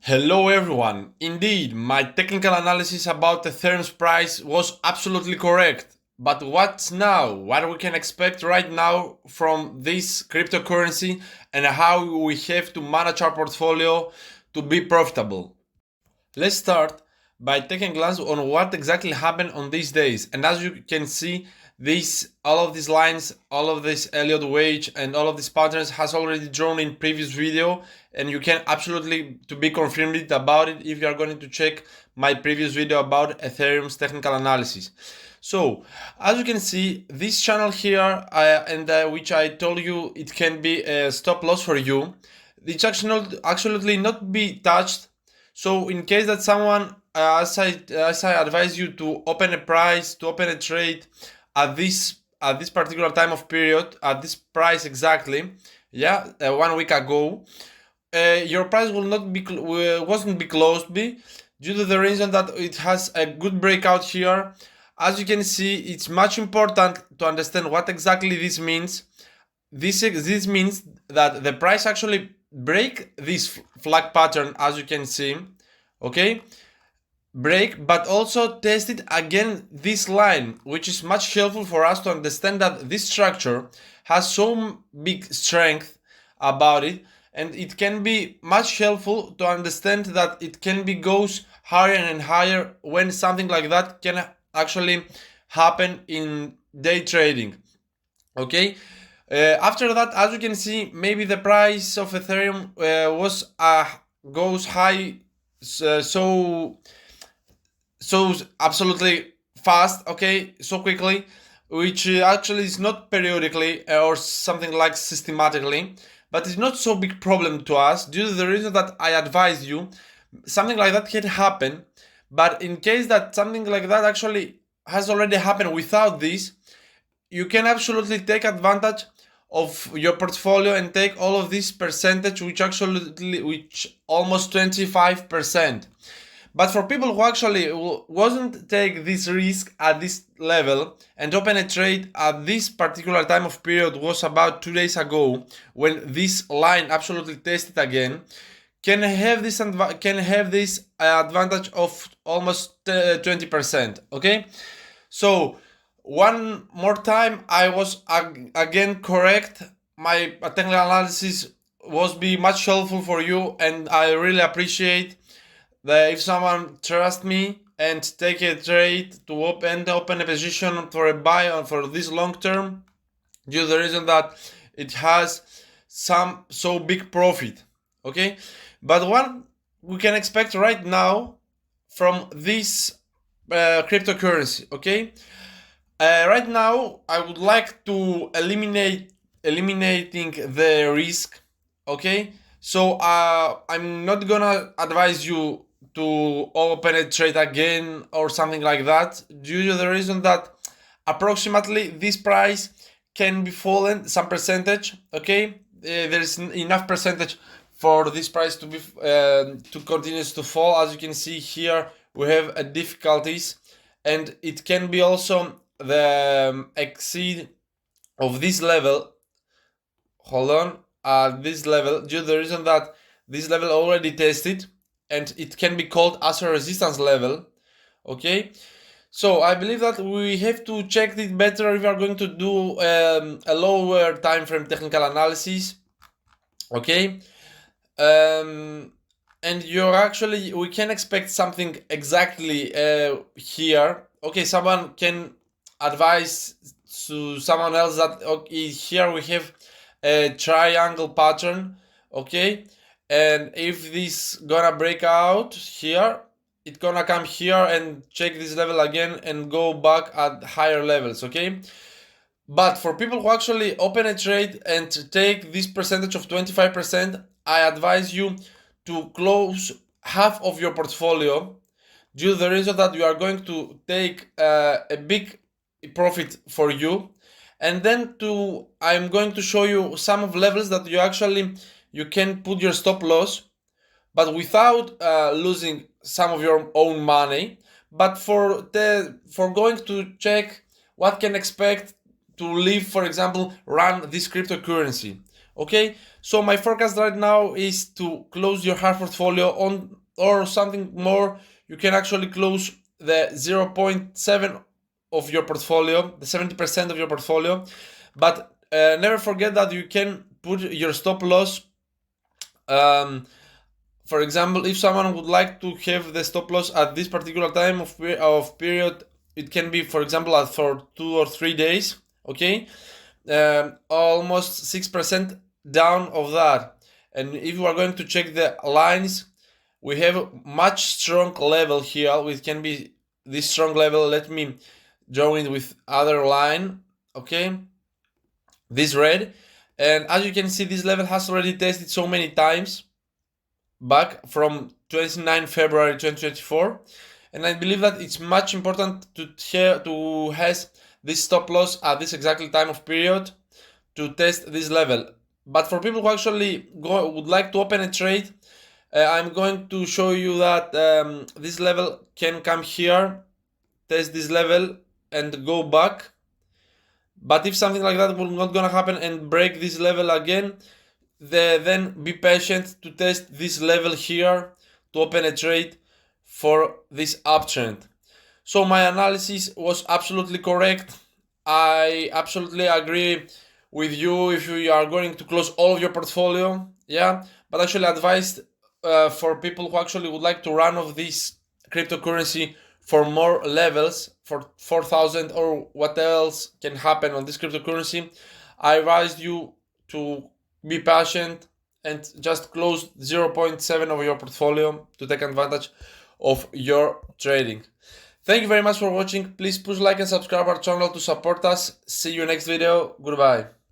Hello everyone. Indeed, my technical analysis about Ethereum's price was absolutely correct. But what's now? What we can expect right now from this cryptocurrency and how we have to manage our portfolio to be profitable? Let's start by taking a glance on what exactly happened on these days. And as you can see, all of these lines, all of this Elliott wage, and all of these patterns has already drawn in previous video, and you can absolutely to be confirmed about it if you are going to check my previous video about Ethereum's technical analysis. So, as you can see, this channel here, which I told you it can be a stop loss for you, it's actually not be touched. So in case that someone, as I advise you to open a trade at this particular time of period, at this price exactly, 1 week ago, your price will not be wasn't be closed due to the reason that it has a good breakout here. As you can see, it's much important to understand what exactly this means. This means that the price actually break this flag pattern, as you can see, okay, break, but also test it again this line, which is much helpful for us to understand that this structure has so big strength about it, and it can be much helpful to understand that it can be goes higher and higher when something like that can actually happen in day trading. Okay, after that, as you can see, maybe the price of Ethereum goes high, so absolutely fast, okay, so quickly, which actually is not periodically or something like systematically, but it's not so big problem to us due to the reason that I advise you something like that can happen. But in case that something like that actually has already happened without this, you can absolutely take advantage of your portfolio and take all of this percentage, which almost 25%. But for people who actually wasn't take this risk at this level and open a trade at this particular time of period, was about 2 days ago, when this line absolutely tested again, can have this advantage of almost 20%. Okay, so one more time, I was again correct. My technical analysis was be much helpful for you, and I really appreciate that if someone trusts me and take a trade to open a position for a buy or for this long term, due to the reason that it has some so big profit. Okay, but what we can expect right now from this cryptocurrency. Okay, right now I would like to eliminating the risk. Okay, so I'm not gonna advise you to open a trade again or something like that, due to the reason that approximately this price can be fallen some percentage. Okay, there is enough percentage for this price to be to continues to fall. As you can see here, we have a difficulties, and it can be also the exceed of this level. Hold on, at this level, due to the reason that this level already tested, and it can be called as a resistance level. Okay, so I believe that we have to check it better if we are going to do a lower time frame technical analysis. Okay, and we can expect something exactly here. Okay, someone can advise to someone else that okay, here we have a triangle pattern. Okay, and if this gonna break out here, it's gonna come here and check this level again and go back at higher levels. Okay, but for people who actually open a trade and take this percentage of 25%, I advise you to close half of your portfolio, due to the reason that you are going to take a big profit for you. And then I'm going to show you some of levels that you can put your stop loss, but without losing some of your own money, but for going to check what can expect to live, for example, run this cryptocurrency. Okay, so my forecast right now is to close your hard portfolio on, or something more. You can actually close the 0.7 of your portfolio, the 70% of your portfolio, but never forget that you can put your stop loss. For example, if someone would like to have the stop loss at this particular time of period, it can be, for example, for 2 or 3 days. Okay, almost 6% down of that. And if you are going to check the lines, we have a much strong level here, which can be this strong level. Let me draw it with other line. Okay, this red, and as you can see, this level has already tested so many times back from 29 February 2024, and I believe that it's much important to has this stop loss at this exactly time of period to test this level. But for people who actually would like to open a trade, I'm going to show you that this level can come here, test this level, and go back. But if something like that will not gonna happen and break this level again, then be patient to test this level here to open a trade for this uptrend. So my analysis was absolutely correct. I absolutely agree with you if you are going to close all of your portfolio, yeah, but actually advised for people who actually would like to run off this cryptocurrency for more levels, for 4,000 or what else can happen on this cryptocurrency, I advised you to be patient and just close 0.7 of your portfolio to take advantage of your trading. Thank you very much for watching. Please push like and subscribe our channel to support us. See you next video. Goodbye.